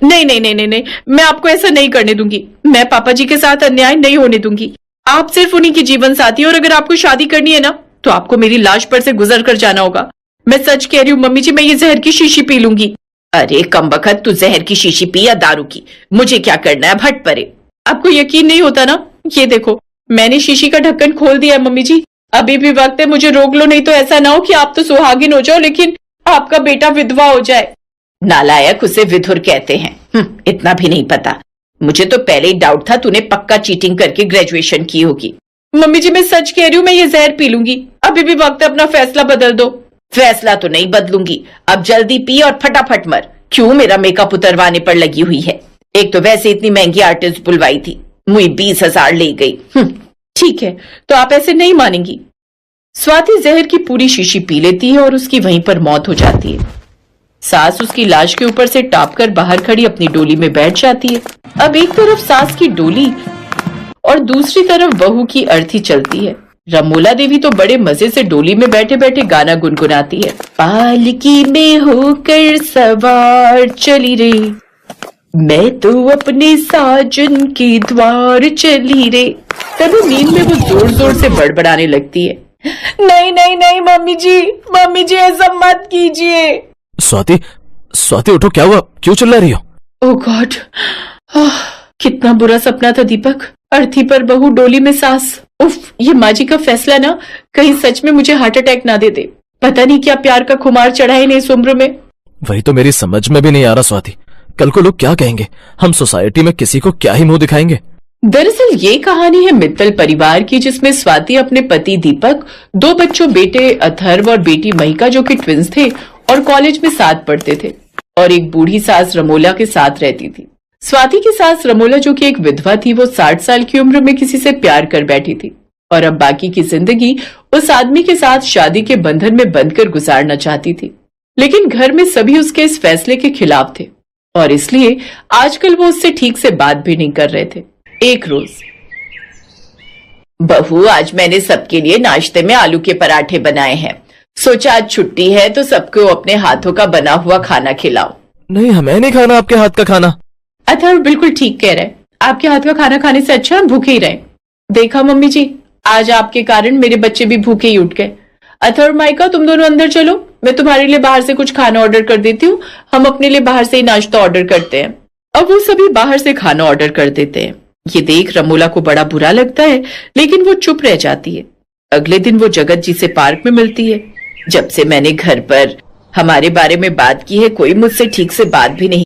नहीं नहीं नहीं नहीं नहीं, मैं आपको ऐसा नहीं करने दूंगी। मैं पापा जी के साथ अन्याय नहीं होने दूंगी। आप सिर्फ उन्हीं की जीवन साथी हैं और अगर आपको शादी करनी है ना तो आपको मेरी लाश पर से गुजर कर जाना होगा। मैं सच कह रही हूँ मम्मी जी, मैं ये जहर की शीशी पी लूंगी। अरे कमबख्त, तू जहर की शीशी पी या दारू की, मुझे क्या करना है, भट परे। आपको यकीन नहीं होता ना? ये देखो, मैंने शीशी का ढक्कन खोल दिया है मम्मी जी। अभी भी वक्त है, मुझे रोक लो, नहीं तो ऐसा ना हो कि आप तो सुहागिन हो जाओ लेकिन आपका बेटा विधवा हो जाए। नालायक, उसे विधुर कहते हैं। इतना भी नहीं पता। मुझे तो पहले ही डाउट था तूने पक्का चीटिंग करके ग्रेजुएशन की होगी। मम्मी जी मैं सच कह रही हूँ, मैं ये जहर पी लूंगी। अभी भी वक्त है, अपना फैसला बदल दो। फैसला तो नहीं बदलूंगी, अब जल्दी पी और फटाफट मर। क्यों मेरा मेकअप उतरवाने पर लगी हुई है? एक तो वैसे इतनी महंगी आर्टिस्ट बुलवाई थी, मुझे 20,000 ले गई। ठीक है, तो आप ऐसे नहीं मानेंगी। स्वाति जहर की पूरी शीशी पी लेती है और उसकी वहीं पर मौत हो जाती है। सास उसकी लाश के ऊपर से टाप कर बाहर खड़ी अपनी डोली में बैठ जाती है। अब एक तरफ सास की डोली और दूसरी तरफ बहू की अर्थी चलती है। रमोला देवी तो बड़े मजे से डोली में बैठे बैठे गाना गुनगुनाती है। पालकी में होकर सवार चली रे, मैं तो अपने साजन के द्वार चली रे। तभी नींद में वो जोर जोर से बड़बड़ाने लगती है। नहीं नहीं नहीं मम्मी जी ऐसा मत कीजिए। स्वाति, स्वाति उठो, क्या हुआ? क्यों चिल्ला रही हो? ओह गॉड, कितना बुरा सपना था दीपक। अर्थी पर बहू, डोली में सास। उफ, ये माँ जी का फैसला ना कहीं सच में मुझे हार्ट अटैक ना दे दे। पता नहीं क्या प्यार का खुमार चढ़ा है इस उम्र में। वही तो मेरी समझ में भी नहीं आ रहा स्वाति। कल को लोग क्या कहेंगे? हम सोसाइटी में किसी को क्या ही मुंह दिखाएंगे? दरअसल ये कहानी है मित्तल परिवार की, जिसमें स्वाति अपने पति दीपक, 2 बच्चों, बेटे अथर्व और बेटी महिका जो कि ट्विंस थे और कॉलेज में साथ पढ़ते थे, और एक बूढ़ी सास रमोला के साथ रहती थी। स्वाति की सास रमोला जो कि एक विधवा थी, वो 60 साल की उम्र में किसी से प्यार कर बैठी थी और अब बाकी की जिंदगी उस आदमी के साथ शादी के बंधन में बंधकर गुजारना चाहती थी। लेकिन घर में सभी उसके इस फैसले के खिलाफ थे और इसलिए आजकल वो उससे ठीक से बात भी नहीं कर रहे थे। एक रोज, बहू, आज मैंने सबके लिए नाश्ते में आलू के पराठे बनाए हैं। सोचा आज छुट्टी है तो सबको अपने हाथों का बना हुआ खाना खिलाओ। नहीं, हमें नहीं खाना आपके हाथ का खाना। अथर्व बिल्कुल ठीक कह रहे हैं। आपके हाथ का खाना खाने से अच्छा हम भूखे ही रहे। देखा मम्मी जी, आज आपके कारण मेरे बच्चे भी भूखे ही उठ गए। अथर्व, माइका, तुम दोनों अंदर चलो, मैं तुम्हारे लिए बाहर से कुछ खाना ऑर्डर कर देती हूँ। हम अपने लिए बाहर से ही नाश्ता ऑर्डर करते हैं। अब वो सभी बाहर से खाना ऑर्डर कर देते हैं। ये देख रमोला को बड़ा बुरा लगता है, लेकिन वो चुप रह जाती है। अगले दिन वो जगत जी से पार्क में मिलती है। जब से मैंने घर पर हमारे बारे में बात की है, कोई मुझसे ठीक से बात भी नहीं